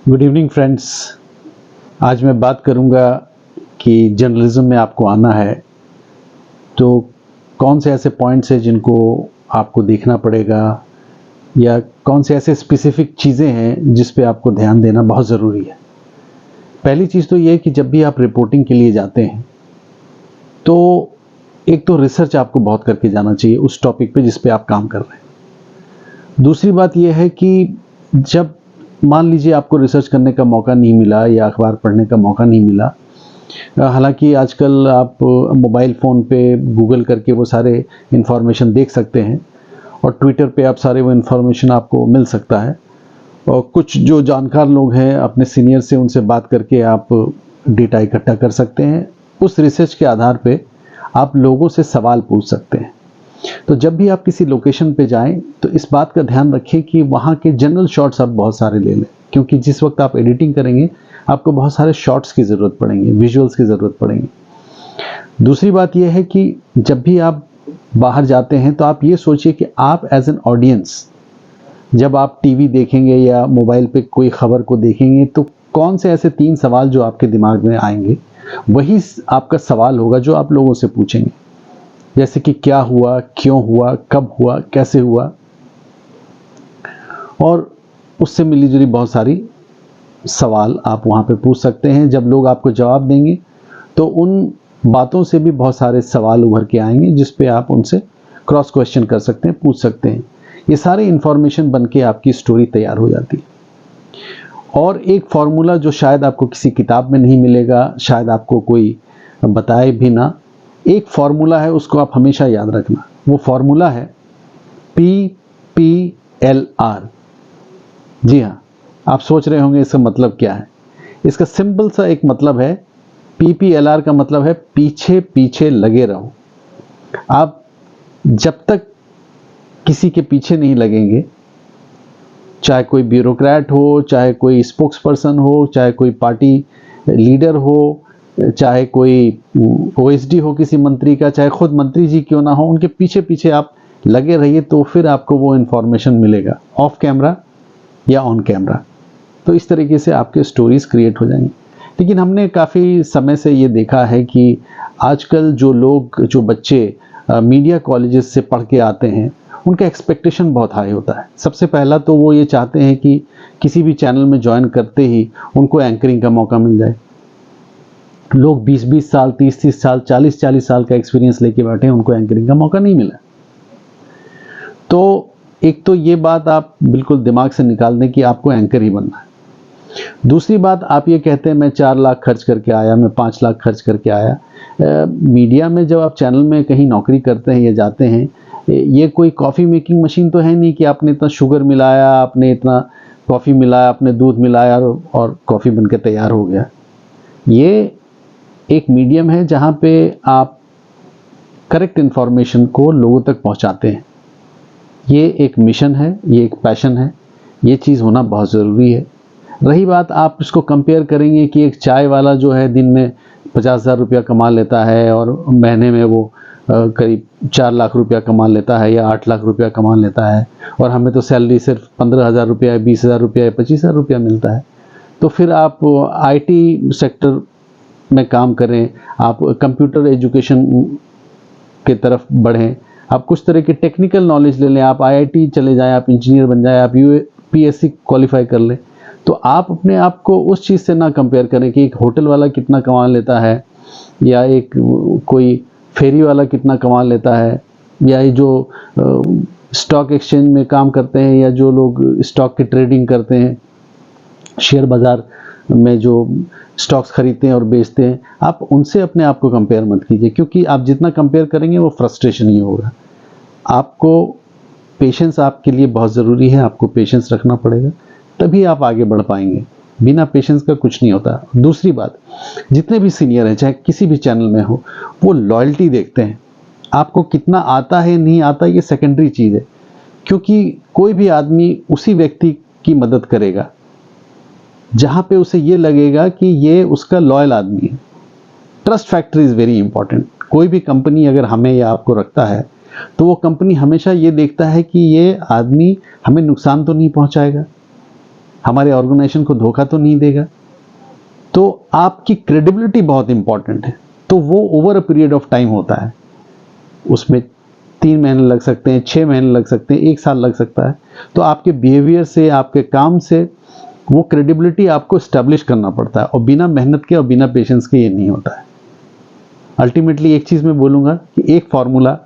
Good evening friends. आज मैं बात करूंगा कि जर्नलिज्म में आपको आना है तो कौन से ऐसे पॉइंट्स हैं जिनको आपको देखना पड़ेगा, या कौन से ऐसे स्पेसिफिक चीज़ें हैं जिस पे आपको ध्यान देना बहुत ज़रूरी है। पहली चीज़ तो ये है कि जब भी आप रिपोर्टिंग के लिए जाते हैं तो एक तो रिसर्च आपको बहुत करके जाना चाहिए उस टॉपिक पे जिस पे आप काम कर रहे हैं। दूसरी बात यह है कि जब मान लीजिए आपको रिसर्च करने का मौका नहीं मिला या अखबार पढ़ने का मौका नहीं मिला, हालांकि आजकल आप मोबाइल फ़ोन पे गूगल करके वो सारे इन्फॉर्मेशन देख सकते हैं और ट्विटर पे आप सारे वो इन्फॉर्मेशन आपको मिल सकता है। और कुछ जो जानकार लोग हैं अपने सीनियर से उनसे बात करके आप डेटा इकट्ठा कर सकते हैं। उस रिसर्च के आधार पे आप लोगों से सवाल पूछ सकते हैं। तो जब भी आप किसी लोकेशन पे जाएं तो इस बात का ध्यान रखें कि वहाँ के जनरल शॉट्स आप बहुत सारे ले लें, क्योंकि जिस वक्त आप एडिटिंग करेंगे आपको बहुत सारे शॉट्स की ज़रूरत पड़ेंगे, विजुअल्स की ज़रूरत पड़ेंगी। दूसरी बात यह है कि जब भी आप बाहर जाते हैं तो आप ये सोचिए कि आप एज एन ऑडियंस जब आप टीवी देखेंगे या मोबाइल पे कोई खबर को देखेंगे तो कौन से ऐसे 3 सवाल जो आपके दिमाग में आएंगे वही आपका सवाल होगा जो आप लोगों से पूछेंगे। जैसे कि क्या हुआ, क्यों हुआ, कब हुआ, कैसे हुआ, और उससे मिली जुली बहुत सारी सवाल आप वहाँ पे पूछ सकते हैं। जब लोग आपको जवाब देंगे तो उन बातों से भी बहुत सारे सवाल उभर के आएंगे जिस पे आप उनसे क्रॉस क्वेश्चन कर सकते हैं, पूछ सकते हैं। ये सारे इन्फॉर्मेशन बन के आपकी स्टोरी तैयार हो जाती है। और एक फार्मूला जो शायद आपको किसी किताब में नहीं मिलेगा, शायद आपको कोई बताए भी ना, एक फार्मूला है, उसको आप हमेशा याद रखना। वो फार्मूला है PPLR। जी हाँ, आप सोच रहे होंगे इसका मतलब क्या है। इसका सिंपल सा एक मतलब है, PPLR का मतलब है पीछे पीछे लगे रहो। आप जब तक किसी के पीछे नहीं लगेंगे, चाहे कोई ब्यूरोक्रेट हो, चाहे कोई स्पोक्स पर्सन हो, चाहे कोई पार्टी लीडर हो, चाहे कोई OSD हो किसी मंत्री का, चाहे खुद मंत्री जी क्यों ना हो, उनके पीछे पीछे आप लगे रहिए तो फिर आपको वो इन्फॉर्मेशन मिलेगा, ऑफ कैमरा या ऑन कैमरा। तो इस तरीके से आपके स्टोरीज क्रिएट हो जाएंगी। लेकिन हमने काफ़ी समय से ये देखा है कि आजकल जो बच्चे मीडिया कॉलेजेस से पढ़ के आते हैं उनका एक्सपेक्टेशन बहुत हाई होता है। सबसे पहला तो वो ये चाहते हैं कि किसी भी चैनल में ज्वाइन करते ही उनको एंकरिंग का मौका मिल जाए। लोग 20-20 साल, 30-30 साल, 40-40 साल का एक्सपीरियंस लेके बैठे हैं, उनको एंकरिंग का मौका नहीं मिला। तो एक तो ये बात आप बिल्कुल दिमाग से निकाल दें कि आपको एंकर ही बनना है। दूसरी बात, आप ये कहते हैं मैं 4 लाख खर्च करके आया, मैं 5 लाख खर्च करके आया। मीडिया में जब आप चैनल में कहीं नौकरी करते हैं या जाते हैं, ये कोई कॉफ़ी मेकिंग मशीन तो है नहीं कि आपने इतना शुगर मिलाया, आपने इतना कॉफ़ी मिलाया, आपने दूध मिलाया और कॉफ़ी बनके तैयार हो गया। ये एक मीडियम है जहाँ पे आप करेक्ट इन्फॉर्मेशन को लोगों तक पहुँचाते हैं। ये एक मिशन है, ये एक पैशन है, ये चीज़ होना बहुत ज़रूरी है। रही बात, आप इसको कंपेयर करेंगे कि एक चाय वाला जो है दिन में 50,000 रुपया कमा लेता है और महीने में वो करीब 4 लाख रुपया कमा लेता है या 8 लाख रुपया कमा लेता है, और हमें तो सैलरी सिर्फ 15,000 रुपया, 20,000 रुपया या 25,000 रुपया मिलता है। तो फिर आप IT सेक्टर में काम करें, आप कंप्यूटर एजुकेशन के तरफ बढ़ें, आप कुछ तरह की टेक्निकल नॉलेज ले लें, आप IIT चले जाएं, आप इंजीनियर बन जाएं, आप UPSC क्वालिफाई कर लें। तो आप अपने आप को उस चीज़ से ना कंपेयर करें कि एक होटल वाला कितना कमा लेता है, या एक कोई फेरी वाला कितना कमा लेता है, या ये जो स्टॉक एक्सचेंज में काम करते हैं, या जो लोग स्टॉक की ट्रेडिंग करते हैं, शेयर बाज़ार में जो स्टॉक्स खरीदते हैं और बेचते हैं, आप उनसे अपने आप को कंपेयर मत कीजिए, क्योंकि आप जितना कंपेयर करेंगे वो फ्रस्ट्रेशन ही होगा। आपको पेशेंस आपके लिए बहुत ज़रूरी है, आपको पेशेंस रखना पड़ेगा, तभी आप आगे बढ़ पाएंगे। बिना पेशेंस का कुछ नहीं होता। दूसरी बात, जितने भी सीनियर हैं चाहे किसी भी चैनल में हो, वो लॉयल्टी देखते हैं। आपको कितना आता है नहीं आता ये सेकेंडरी चीज़ है, क्योंकि कोई भी आदमी उसी व्यक्ति की मदद करेगा जहाँ पे उसे ये लगेगा कि ये उसका लॉयल आदमी है। Trust factor is very important. कोई भी कंपनी अगर हमें या आपको रखता है तो वो कंपनी हमेशा ये देखता है कि ये आदमी हमें नुकसान तो नहीं पहुंचाएगा, हमारे ऑर्गेनाइजेशन को धोखा तो नहीं देगा। तो आपकी क्रेडिबिलिटी बहुत इंपॉर्टेंट है, तो वो over a period of time होता है, उसमें 3 महीने लग सकते हैं, 6 महीने लग सकते हैं, 1 साल लग सकता है। तो आपके बिहेवियर से, आपके काम से वो क्रेडिबिलिटी आपको स्टैब्लिश करना पड़ता है, और बिना मेहनत के और बिना पेशेंस के ये नहीं होता है। अल्टीमेटली एक चीज़ मैं बोलूँगा कि एक फॉर्मूला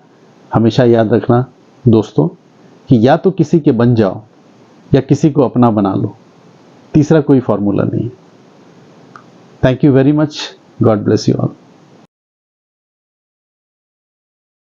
हमेशा याद रखना दोस्तों, कि या तो किसी के बन जाओ या किसी को अपना बना लो, तीसरा कोई फॉर्मूला नहीं। Thank you very much, God bless you all.